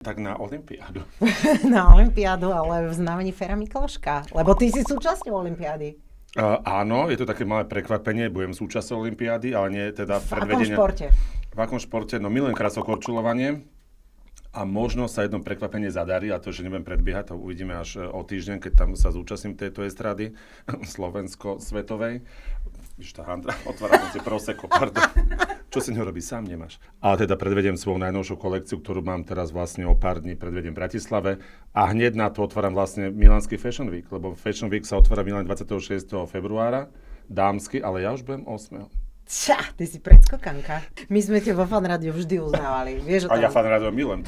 Tak na olympiádu. Na olympiádu, ale v znamení Fera Mikloška. Lebo ty si súčasťou olympiády. Áno, je to také malé prekvapenie, budem súčasťou olympiády, ale nie teda predvedenia. V akom športe? V akom športe? No milujem krasokorčuľovanie a možno sa jedno prekvapenie zadarí, a to, že nebudem predbiehať, to uvidíme až o týždeň, keď tam sa zúčastním tejto estrady slovensko-svetovej. Víš, tá handra, otváram si proseko, pardon. Čo si nerobí, sám nemáš. Ale teda predvediem svoju najnovšiu kolekciu, ktorú mám teraz vlastne o pár dní, predvediem v Bratislave a hneď na to otváram vlastne Milánsky Fashion Week, lebo Fashion Week sa otvára v Miláne 26. februára, dámsky, ale ja už budem 8. Ty si predskokanka. My sme ťa vo Fan Rádiu vždy uznávali. Vieš o tom? A ja Fan Rádio milujem.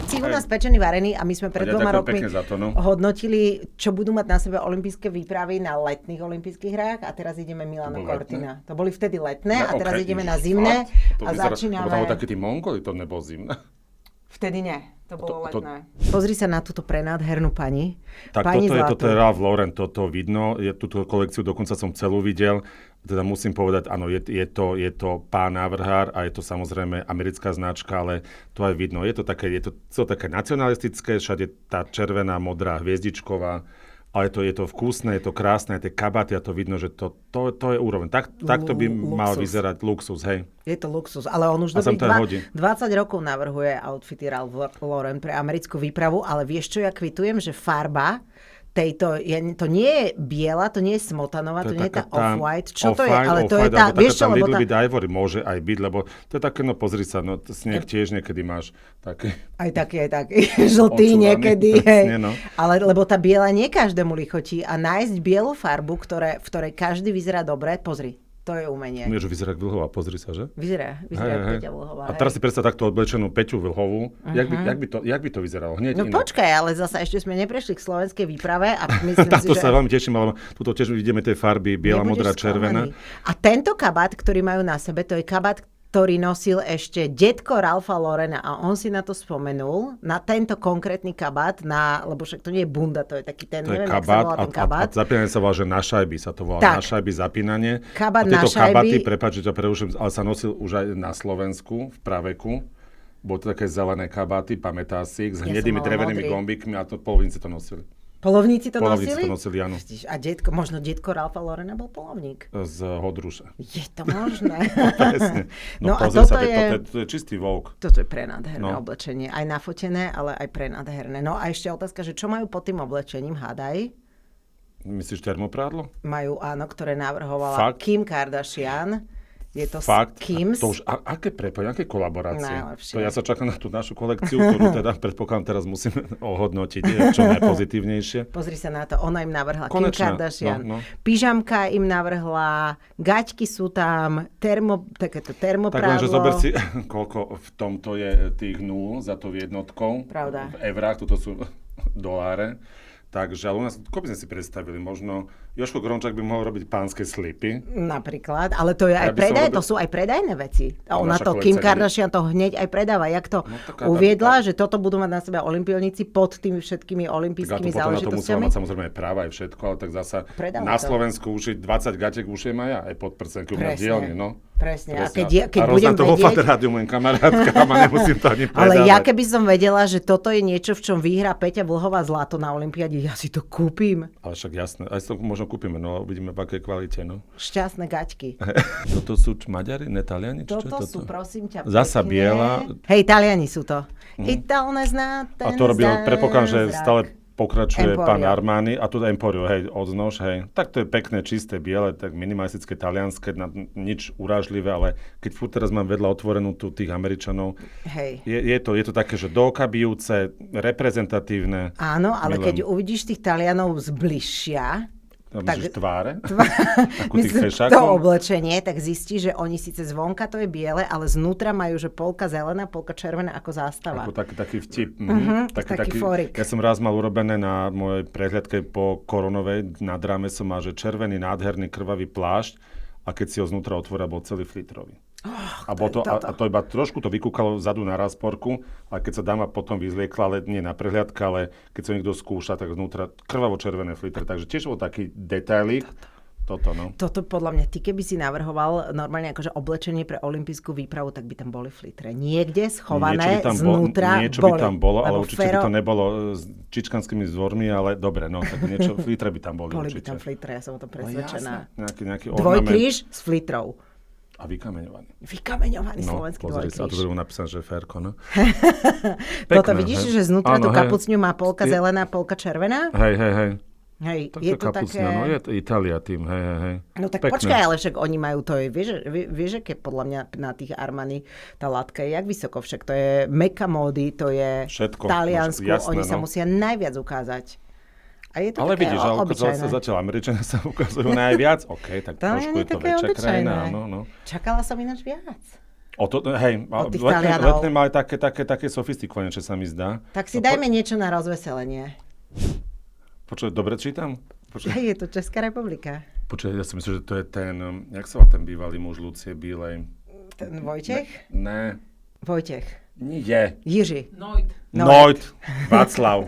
Si u nás pečený, varený a my sme pred 2 rokmi no. hodnotili, čo budú mať na sebe olympijské výpravy na letných olympijských hrách a teraz ideme Milano Cortina. To boli vtedy letné a teraz ideme na zimné a začíname... Tam boli takí tí Mongoli, to nebolo zimné. Vtedy nie, to bolo letné. Pozri sa na túto prenádhernú pani. Tak pani toto je Ralph Lauren, toto vidno. Túto kolekciu dokonca som celú videl. Teda musím povedať, áno, je to pán návrhár a je to samozrejme americká značka, ale to aj vidno. Je to také nacionalistické, všade tá červená, modrá, hviezdičková, ale je to vkusné, je to krásne, tie kabaty a to vidno, že to je úroveň. Takto by mal vyzerať luxus, hej. Je to luxus, ale on už 20 rokov navrhuje outfity Ralph Lauren pre americkú výpravu, ale vieš čo, ja kvitujem, že farba to nie je biela, to nie je smotanová, to nie je tá off-white. Čo to je? Ale to je tá, vieš čo, lebo tá... Little bit ivory môže aj byť, lebo to je také, no pozri sa, no sneh tiež niekedy máš taký... Aj taký, žltý niekedy, hej. No. Ale lebo tá biela nie každému lichotí a nájsť bielu farbu, v ktorej každý vyzerá dobre, pozri. To je umenie. Vieš, že vyzerá Vlhová, pozri sa, že? Vyzerá Peťa Vlhová. A teraz si predstav takto odblečenú Peťu Vlhovú. Jak by to vyzeralo? Hneď no inak. Počkaj, ale zase ešte sme neprešli k slovenskej výprave a myslím si, že... sa veľmi teším, ale tuto tiež vidíme tie farby biela, modrá, červená. A tento kabát, ktorý majú na sebe, to je kabát, ktorý nosil ešte detko Ralpha Laurena a on si na to spomenul, na tento konkrétny kabát, lebo však to nie je bunda, to je taký ten, to neviem, kabát, jak sa volá ten kabát. A zapínanie sa volá, že na šajby sa to volá, na šajby zapínanie. Kabát a tieto na šajby. kabaty, prepáč, že ťa preruším, ale sa nosil už aj na Slovensku, v praveku. Boli to také zelené kabáty, pamätáš si ich, s hnedými drevenými gombíkmi a to polovníci to nosili. Polovníci to nosili, áno. A možno detko Ralpha Laurena bol polovník. Z Hodruša. Je to možné. Presne. No a pozri toto sa, to je čistý Vogue. Toto je prenádherné oblečenie. Aj nafotené, ale aj prenádherné. No a ešte otázka, že čo majú pod tým oblečením, hádaj? Myslíš termoprádlo? Majú, áno, ktoré navrhovala Kim Kardashian. Je to Fakt? Kims. To už, aké prepojenie, aké kolaborácie? Najlepšie. To ja sa čakám na tú našu kolekciu, ktorú teda predpokladám teraz musíme ohodnotiť, čo najpozitívnejšie. Pozri sa na to, ona im navrhla Kim Kardashian. No. Pyžamka im navrhla, gaťky sú tam, takéto termoprádlo. Tak lenže zober si, koľko v tomto je tých nul za to jednotkou. Pravda. V eurách, tuto sú doláre. Takže, ale u nás, ako by sme si predstavili, možno Jožko Grončák by mohol robiť pánske slipy. Napríklad, ale to je aj to sú aj predajné veci. A ona to, Kim Kardashian to hneď aj predáva. Jak to uviedla, že toto budú mať na sebe olympioníci pod tými všetkými olympijskými záležitosťami. Na to musela mať samozrejme aj práva, aj všetko, ale tak zasa na Slovensku ušiť 20 gatiek ušiem aj ja, aj pod prsenky u mňa v dielni, no. Presne. A keď budem vedieť... A vo Faterádiu môj kamarátka, a nemusím to ani predávať. Ale ja keby som vedela, že toto je niečo, v čom vyhrá Peťa Vlhová zlato na olympiáde, ja si to kúpim. Ale však jasné, aj to možno kúpime, no uvidíme v akej kvalite, no. Šťastné gaťky. Toto sú Maďari, ne Taliani? Toto sú, prosím ťa, zasa biela. Hej, Taliani sú to. Itálne zná ten. A to robí, predpokladám, že stále pokračuje Emporio. Pán Armani a tu Emporio, hej, odnož, hej. Tak to je pekné, čisté, biele, tak minimalistické, talianské, nič urážlivé, ale keď furt teraz mám vedľa otvorenú tu tých Američanov, hej. Je to také, že dookabijúce, reprezentatívne. Áno, ale keď uvidíš tých Talianov zbližšia, myslíš tváre? Myslím, to oblečenie, tak zistíš, že oni síce zvonka to je biele, ale znútra majú, že polka zelená, polka červená ako zástava. Ako taký vtip. Taký fórik. Ja som raz mal urobené na mojej prehliadke po koronovej, nad ráme som mal, že červený, nádherný, krvavý plášť a keď si ho znútra otvoril, bol celý flitrový. A to iba trošku to vykúkalo vzadu na rásporku, a keď sa dáma potom vyzliekla, ale nie na prehliadka, ale keď sa niekto skúša, tak znútra krvavo-červené flitre. Takže tiež bol taký detailik. toto, no. Toto podľa mňa, ty keby si navrhoval normálne akože oblečenie pre olympijskú výpravu, tak by tam boli flitre. Niekde schované znútra niečo by tam bolo, ale určite by to nebolo s čičkanskými vzormi, ale dobre, no, tak niečo, flitre by tam boli určite. Boli by tam flitre, ja som o tom presvedčená. No, nejaký ornament. Dvojkríž s flitrou. A vykameňovaný. Vykameňovaný slovenský dvojkríž. A to bude napísané, že Ferko, no. Toto vidíš, že znútra tú kapucňu má polka zelená, polka červená? Hej, je to kapusňa, také... no je to Italia tým, hej. No tak pekné. Počkaj, ale však oni majú to, vieš, aké podľa mňa na tých Armani tá látka je jak vysoko, však to je meka módy, to je všetko, Taliansku, jasné, oni sa musia najviac ukázať. A je to ale také vidíš, ale zatiaľ Američania sa ukazujú najviac, tak trošku je to väčšia krajina. No. Čakala som ináč viac. Letné mali také sofistikované, čo sa mi zdá. Tak si dajme niečo na rozveselenie. Počuj, dobre čítam? Je to Česká republika. Počuj, ja si myslím, že to je ten, jak sa volá ten bývalý muž Lucie Bílej? Ten Vojtech? Ne. Vojtech. Nie. Jiři. Nojd. Václav.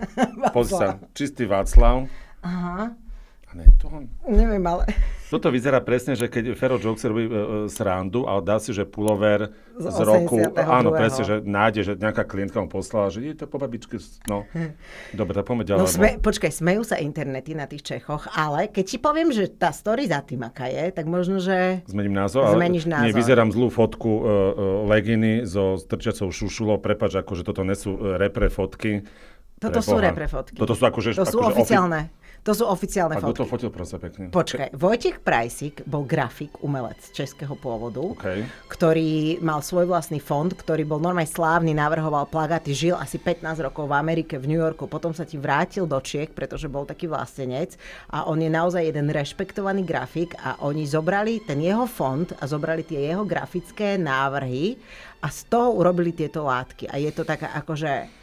Pozri sa, čistý Václav. Aha. A ne to on. Neviem, ale... Toto vyzerá presne, že keď Fero Joxer robí srandu a dá si, že pulover z roku... Áno, presne, že nájde, že nejaká klientka mu poslala, že je to po babičke... No, dobre, tak poďme ďalej. No počkaj, smejú sa internety na tých Čechoch, ale keď ti poviem, že tá story za tým, aká je, tak možno, že... Zmeníš názor. Nevyzerám zlú fotku leginy so strčiacou šušulou. Prepáč, akože toto nesú repre fotky. Toto sú repre fotky. Toto sú akože... To sú oficiálne. To sú oficiálne fotky. A kto to fotil, prosím, pekne? Počkaj, Vojtech Prajsík bol grafik, umelec českého pôvodu, ktorý mal svoj vlastný fond, ktorý bol normálne slávny, navrhoval plagáty, žil asi 15 rokov v Amerike, v New Yorku, potom sa ti vrátil do Čiech, pretože bol taký vlastenec a on je naozaj jeden rešpektovaný grafik a oni zobrali ten jeho fond a zobrali tie jeho grafické návrhy a z toho urobili tieto látky. A je to taká akože...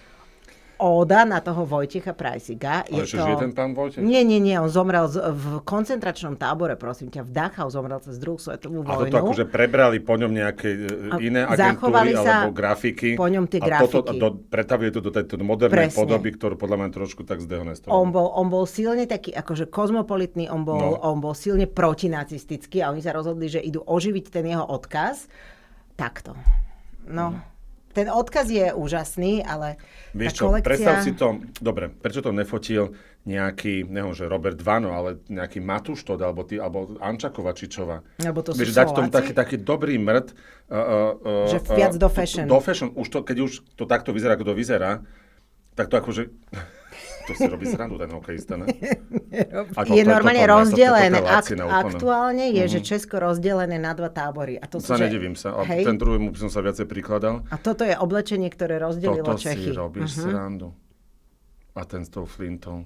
óda na toho Vojtecha Prajsíka. Ale že žije ten pán Vojtech? Nie, on zomrel v koncentračnom tábore, prosím ťa, v Dachau zomrel cez druhú svetovú vojnu. A toto akože prebrali po ňom nejaké iné agentúry alebo grafiky. Po ňom tie grafiky. A pretavili to do tejto modernej podoby, ktorú podľa mňa trošku tak zdehonestovali. On bol silne taký akože kozmopolitný, on bol silne protinacistický a oni sa rozhodli, že idú oživiť ten jeho odkaz. Takto. Ten odkaz je úžasný, ale vieš tá kolekcia... Predstav si to, dobre, prečo to nefotil nejaký, neviem, že Robert Vano, ale nejaký Matúš Todd, alebo Anča Kovačičová. Lebo to sú vieš, dať tomu taký dobrý mrt. Že viac do fashion. Do fashion, keď už to takto vyzerá, ako to vyzerá, tak to akože... To si robí srandu ten hokejista, ne? Je normálne rozdelené. Aktuálne je, že Česko rozdelené na dva tábory. A to nedivím sa. A ten druhý by som sa viacej prikladal. A toto je oblečenie, ktoré rozdelilo Čechy. Toto si robíš srandu. A ten s tou flintou.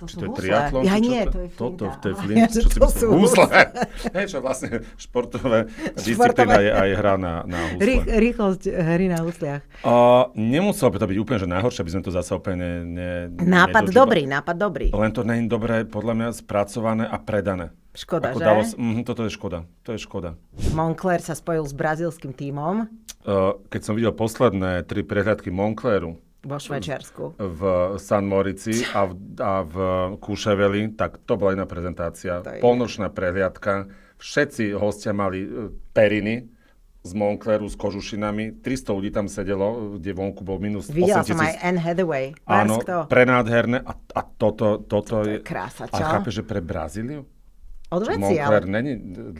To je triatlon? Ja nie, to je flinta. Toto, to je flint. Čo si myslel? Húsle. Čo vlastne športové disciplína je aj hra na húsle. Rýchlosť hry na húsliach. Nemuselo by to byť úplne, že najhoršie, aby sme to zase úplne Nápad dobrý. Len to nie je dobre, podľa mňa, spracované a predané. Škoda, že? Toto je škoda. To je škoda. Moncler sa spojil s brazílskym tímom. Keď som videl posledné 3 prehľadky Moncleru, vo Švajčiarsku. V San Morici a v Kúševeli, tak to bola iná prezentácia. Polnočná prehliadka. Všetci hostia mali periny z Moncleru s kožušinami. 300 ľudí tam sedelo, kde vonku bol minus 8 000. Videla som aj Anne Hathaway. Áno, prenádherné. A toto je... krása, čo? A chápeš, že pre Brazíliu? Odveci, ale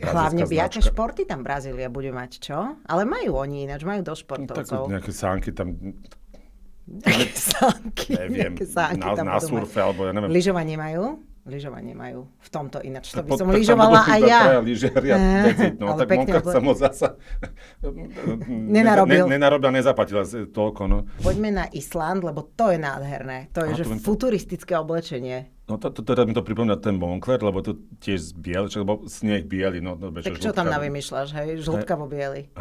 hlavne by aké športy tam Brazília bude mať, čo? Ale majú oni ináč, majú dosť športovcov. Tak nejaké sánky tam... Sánky. Neviem, na surfe, alebo ja neviem. Lyžovanie majú. V tomto ináč. To by som lyžovala aj ja. No, tak Moncler sa moc zasa nenarobil a nezapatila toľko. No. Poďme na Island, lebo to je nádherné. To je, futuristické oblečenie. No teda mi to pripomína ten Moncler, lebo to tiež biely, lebo sneh biely. No, tak čo tam navymýšľaš, hej? Žltkavo biely.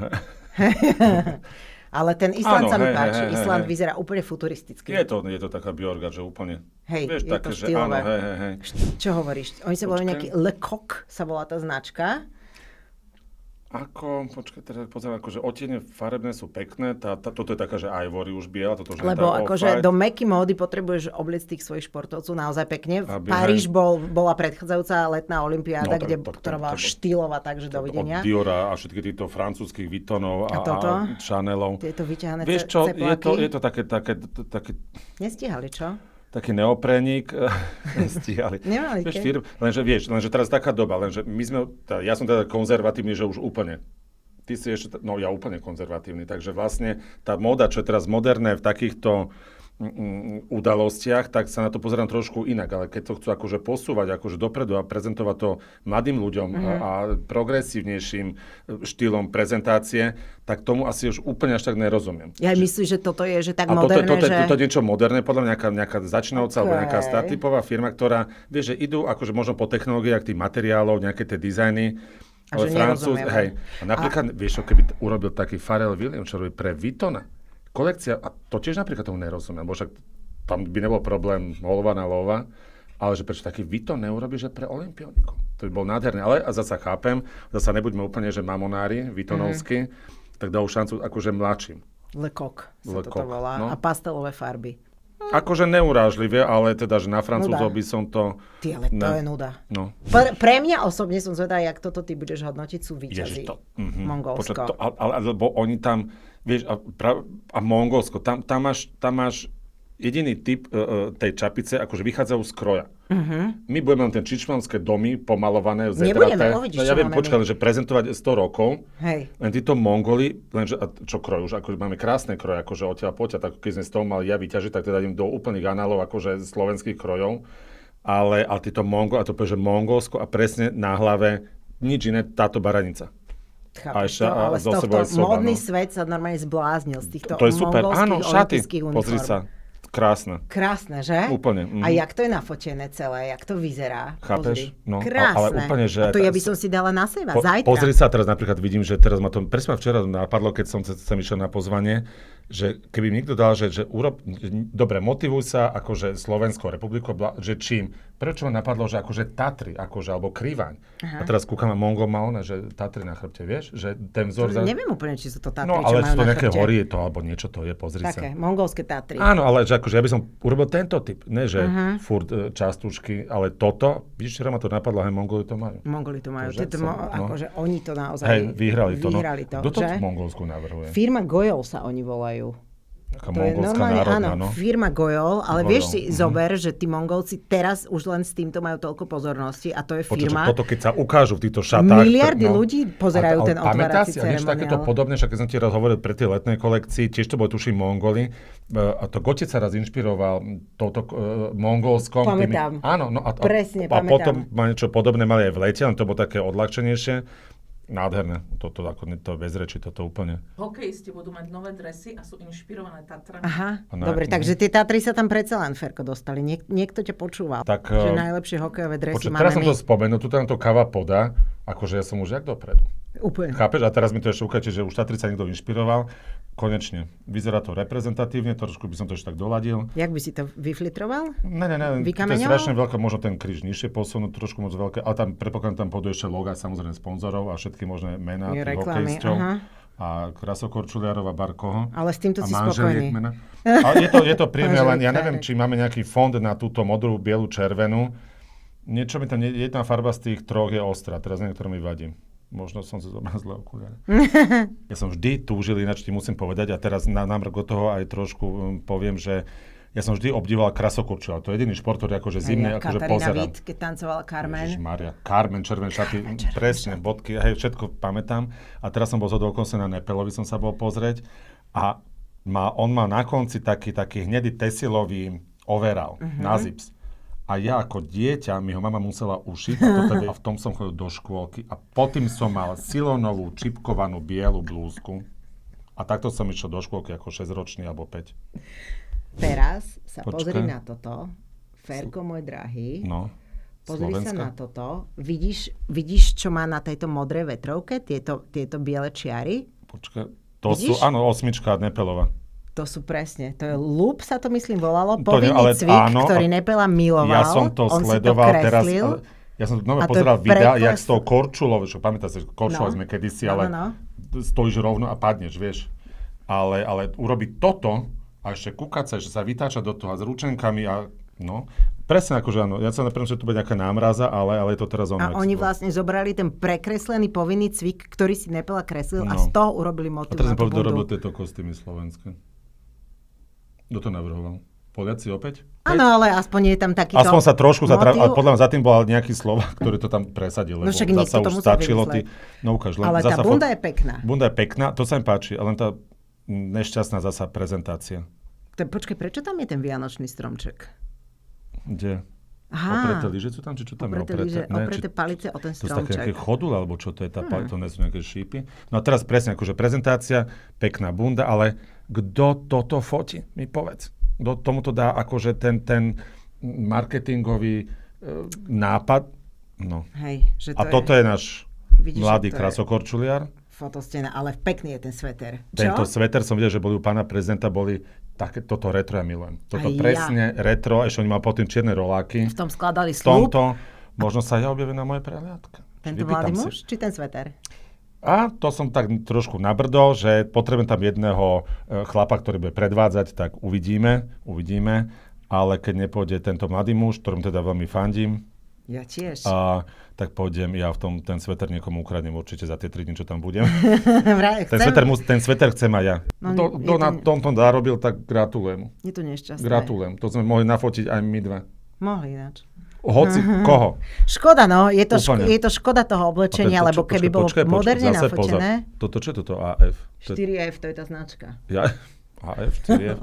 Ale ten Island sa mi páči. Island vyzerá úplne futuristicky. Je to taká Bjorga, že úplne... Hej, vieš, je také, to štýlové. Hej. Čo hovoríš? Oni sa volajú nejaký Le Coq, sa volá tá značka. Počkaj, teda pozerám, akože odtiene farebné sú pekné, toto je taká, že ivory už biela, toto už nie Lebo tá akože off-white. do mäkký módy potrebuješ obliecť tých svojich športovcov naozaj pekne. Aby, Paríž bola predchádzajúca letná olympiáda, No, ktorá bola štýlová, takže dovidenia. Od Diora a všetky týchto francúzskych Vuittonov a Chanelov. Tieto vyťahané Vieš čo, cepláky. je to také... Nestíhali, čo? Taký neoprénik, stíhali. Nemali lenže teraz taká doba, ja som teda konzervatívny, že už úplne. Ty si ešte, ja úplne konzervatívny, takže vlastne tá móda, čo je teraz moderné v takýchto udalostiach, tak sa na to pozerám trošku inak, ale keď to chcú akože posúvať akože dopredu a prezentovať to mladým ľuďom a progresívnejším štýlom prezentácie, tak tomu asi už úplne až tak nerozumiem. Ja myslím, že toto je že tak a moderné, toto že... je niečo moderné, podľa mňa nejaká začínajúca alebo nejaká startupová firma, ktorá vie, že idú akože možno po technológiách tých materiálov, nejaké tie dizajny, ale Francúz, hej. A napríklad, vieš, keby urobil taký Pharrell Williams, čo robí pre Vuittona, kolekcia, a to tiež napríklad tomu nerozumiem, bo však tam by nebol problém holova na lova, ale že prečo taký Vuitton neurobí, že pre olympionikov. To by bol nádherné, ale a zasa chápem, zasa nebuďme úplne, že mamonári, Vuittonovskí, tak dal šancu akože mladším. Le Coq sa toto volá. No. A pastelové farby. Akože neurážlivé, ale teda, že na Francúzov by som to... Ale to je nuda. No. Pre mňa osobne som zvedá, jak toto ty budeš hodnotiť, sú víťazi. Mongolsko. Lebo oni tam, vieš, a Mongolsko, tam máš jediný typ tej čapice, akože vychádzajú z kroja. My budeme len ten čičmanské domy pomalované, zetraté. Ja viem, počkaj, že prezentovať 100 rokov. Hej. Len títo Mongoli, lenže čo kroj, už akože máme krásne kroje, akože odtiaľ poťa, tak keď sme z toho mali ja vyťažiť, tak teda idem do úplných análov akože slovenských krojov. Ale títo Mongoli, a to povie, že Mongolsko a presne na hlave nič iné, táto baranica. Chápeš to, ale z tohto módny svet sa normálne zbláznil z týchto mongolských olympijských uniform. Pozri sa. Krásne. Krásne, že? Úplne. A jak to je nafotené celé, jak to vyzerá? Chápeš? Pozri. No, krásne. ale úplne, že... A to ja by som si dala na seba, zajtra. Pozri sa, teraz napríklad vidím, že teraz ma to presne včera napadlo, keď som išiel na pozvanie, že keby mi niekto dal, že dobre, motivuj sa, akože Slovenskou republikou, že čím? Prečo ma napadlo, že akože Tatry, akože, alebo Krivaň. A teraz kúkam na Mongol má že Tatry na chrbte, vieš? Že ten vzor... Neviem úplne, či sú to Tatry, čo majú na chrbte. No, ale sú to nejaké hory, je to, alebo niečo to je, pozri sa. Také, mongolské Tatry. Áno, ale že akože ja by som urobil tento typ, ne, že furt častušky, ale toto, vidíš, včera ma to napadlo, hej, Mongoli to majú. Mongoli to majú, akože oni to naozaj vyhrali to. Kto to že? v Mongolsku navrhuje? Firma Gojol sa oni volajú. Taká mongolská národná, áno, firma Gojol, ale vieš si zober, že tí Mongolci teraz už len s týmto majú toľko pozornosti a to je firma... Toto keď sa ukážu v týchto šatách... Miliardy ľudí pozerajú ten otvárací ceremoniál. A niečo takéto podobné, však keď som ti raz hovoril pri tej letnej kolekcii, tiež to boli tuším Mongoli, a to Gotic sa raz inšpiroval touto mongolskom... Pamätám. Áno, presne, a potom ma niečo podobné mali aj v lete, len to bolo také odľahčenejšie. Nádherné. Toto ako to bez reči, toto úplne. Hokejisti budú mať nové dresy a sú inšpirované Tatrami. Aha, dobre, takže tie Tatry sa tam predsa len, Ferko, dostali. Niekto ťa počúval, tak, že najlepšie hokejové dresy máme teraz my. som to spomenul, tu tam to káva podá, akože ja som už jak dopredu. Úplne. Chápeš? A teraz mi to ešte ukáže, že už Tatry sa niekto inšpiroval. Konečne. Vyzerá to reprezentatívne, trošku by som to ešte tak doladil. Jak by si to vyflitroval? Ne. To je strašne veľké, možno ten kríž nižšie posunúť, trošku moc veľké, ale tam predpokladám, tam pôjdu ešte loga, samozrejme sponzorov a všetky možné mená tých hokejistov. A Krasokorčuliarov a Barkoho. Ale s týmto si spokojný. Ale je to príjemné, len ja neviem, či máme nejaký fond na túto modrú, bielu, červenú. Niečo mi tam, jedna farba z tých troch je ostrá, teraz niektorá mi vadí. Možno som si zobral zlé okuliare. Ja som vždy túžil, ináč ti musím povedať, a teraz na námrk od toho aj trošku poviem, že ja som vždy obdivoval Krasokurčila. To je jediný šport, ktorý akože zimne akože pozerám. Katarína Vít, keď tancovala Carmen. Ježišmaria. Carmen, červené šaty, presne, bodky, hej, všetko pamätám. A teraz som bol zhodolkom na Nepelovi, som sa bol pozrieť. A on mal na konci taký hnedý tesilový overall na zips. A ja ako dieťa, mi ho mama musela ušiť a v tom som chodil do škôlky a potom som mal silonovú čipkovanú bielu blúzku a takto som išiel do škôlky ako 6-ročný alebo 5. Teraz sa pozri na toto, Ferko môj drahý, pozri Slovenska. sa na toto, vidíš, čo má na tejto modrej vetrovke, tieto biele čiary? Počkaj, to vidíš? Sú, áno, 8 Nepelova. To sú presne, to je Loop, sa to myslím volalo, povinný cvik, ktorý Nepela miloval. Ja som to sledoval teraz, Ja som nové A to pozeral je videa, prekles- jak s tou korčulou, čo pamätáš, že korčulovali sme kedysi, ale No. stojíš rovno a padneš, vieš. Ale urobiť toto a ešte kúkať sa, že sa vytáča do toho a s ručenkami a no, presne akože áno, ja sa napriem, že to bude nejaká námraza, ale je to teraz A oni vlastne zobrali ten prekreslený povinný cvik, ktorý si Nepela kreslil a No. z toho urobili A motív teraz na som tú povedal, robil bundu. tieto kostýmy slovenské. Kto to navrhoval? Poliaci opäť? Áno, ale aspoň je tam takýto Aspoň sa trošku, motív. ale podľa mňa za tým bol nejaký Slovák, ktorý to tam presadil, lebo No však niekto zasa to už musel stačilo vymysleť. No ukáž, len Ale tá zasa bunda je pekná. Bunda je pekná, to sa mi páči, len tá nešťastná zasa prezentácia. Počkaj, prečo tam je ten vianočný stromček? Kde? Aha, Opreté lyže sú tam, či čo tam opreté je lyže, Ne, opreté palice o ten to sú také nejaké stromček. chodule, alebo čo to je, to nie sú nejaké šípy. No a teraz presne, akože prezentácia, pekná bunda, ale kto toto fotí? Mi povedz. Kto tomuto dá akože ten marketingový nápad? No. Hej, že to A toto je náš Vidíš, mladý že to je krasokorčuliar. fotostena, ale pekný je ten sveter. Čo? Tento sveter som videl, že boli u pána prezidenta, boli toto retro, ja milujem. Toto Aj ja. presne retro, ešte on mal pod tým čierne roláky. V tom skladali V slúb. tomto možno sa ja objavím na mojej prehliadke. Tento Vypýtam mladý si. muž, či ten sveter? A to som tak trošku nabrdol, že potrebujem tam jedného chlapa, ktorý bude predvádzať, tak uvidíme. Ale keď nepôjde tento mladý muž, ktorom teda veľmi fandím, Ja tiež. tak pôjdem ja ten sveter niekomu ukradnem určite za tie 3 dní, čo tam budem. Vraj, Ten sveter chcem aj ja. No, Kto na tomto narobil, tak gratulujem mu. Je to nešťastné. Gratulujem. To sme mohli nafotiť aj my dve. Mohli ináč. Hoci koho. Škoda, no. Je to, Úplne. je to škoda toho oblečenia, lebo keby bolo moderne zase nafotené. Toto čo je toto AF? 4F, to je tá značka. Ja, AF, 4F.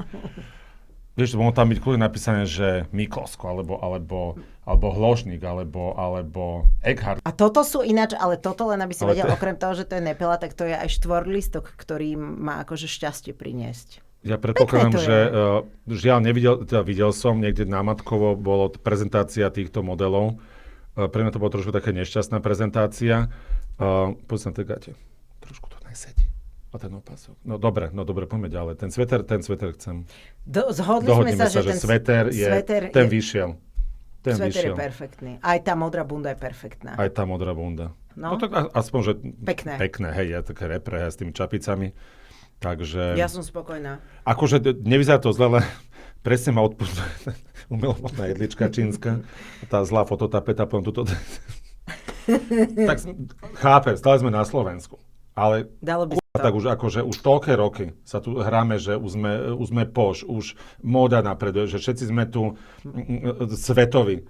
Vieš, mohlo tam byť kľudne napísané, že Miklosko, alebo Hložník, alebo Eckhart. A toto sú ináč, ale toto len aby si Ale vedel, to je- okrem toho, že to je Nepela, tak to je aj štvorlistok, ktorý má akože šťastie priniesť. Ja predpokladám, Pekné to že žiaľ videl som niekde námatkovo, bolo prezentácia týchto modelov. Pre mňa to bolo trošku také nešťastná prezentácia. Poď sa na tej gate. Trošku to nesedí. A ten opasok. No dobre, poďme ďalej. Ten sveter chcem. Zhodli sme sa, že ten sveter vyšiel. Ten sveter vyšiel. je perfektný. Aj tá modrá bunda je perfektná. Aj tá modrá bunda. No. No tak aspoň, že Pekné. hej, ja také repre s tými čapicami. Takže, Ja som spokojná. akože nevyzerá to zle, ale presne ma odpúšťa umelotná jedlička čínska. Tá zlá fototapeta, potom tuto. Tak chápem, stále sme na Slovensku. Ale Dalo by sa tak už akože už toľké roky sa tu hráme, že už sme poš, už móda napreduje, že všetci sme tu svetoví.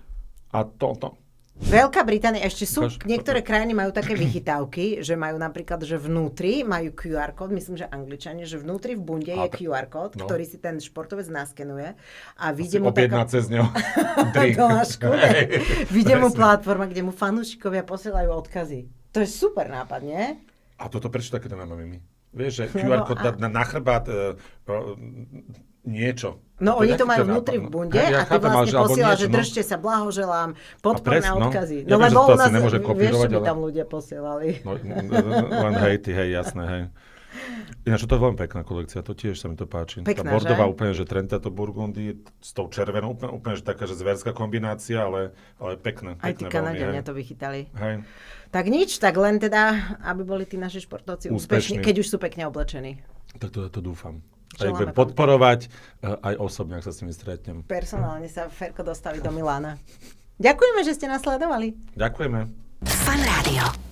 A toto. Veľká Británia, ešte sú, Ukáž. niektoré krajiny majú také vychytávky, že majú napríklad, že vnútri majú QR kód, myslím, že Angličania, že vnútri v bunde je QR kód, no. ktorý si ten športovec naskenuje a vyjde mu Objedná cez ňo drink. Tomášku, vyjde mu platforma, kde mu fanúšikovia posielajú odkazy. To je super nápad, nie? A toto prečo také nemáme my? Vieš, že QR kód dať na chrbát niečo. No oni to majú taký vnútri nápad, v no. bunde Hej, a ty chápem, vlastne alebo posielaš, niečo, že držte sa, blahoželám, podporné presne, no. odkazy. Ja No viem, že lebo to u asi nás, nemôže vieš, čo kopírovať, by ale- tam ľudia posielali. No, len hejty, hej, jasné, hej. Ináč to je veľmi pekná kolekcia, to tiež sa mi to páči. Pekná, tá bordová že? úplne, že Trentato Burgundy s tou červenou, úplne že taká, že zverská kombinácia, ale pekné. Aj tí pekné veľmi, Kanadiania hej. to vychytali. Hej. Tak nič, tak len teda, aby boli tí naši športovci úspešní, Úspešní. keď už sú pekne oblečení. Tak to dúfam. A ich Želáme budem vám podporovať aj osobne, ak sa s nimi stretnem. Personálne sa Ferko dostaví do Milána. Ďakujeme, že ste nás sledovali. Ďakujeme. Fan Rádio.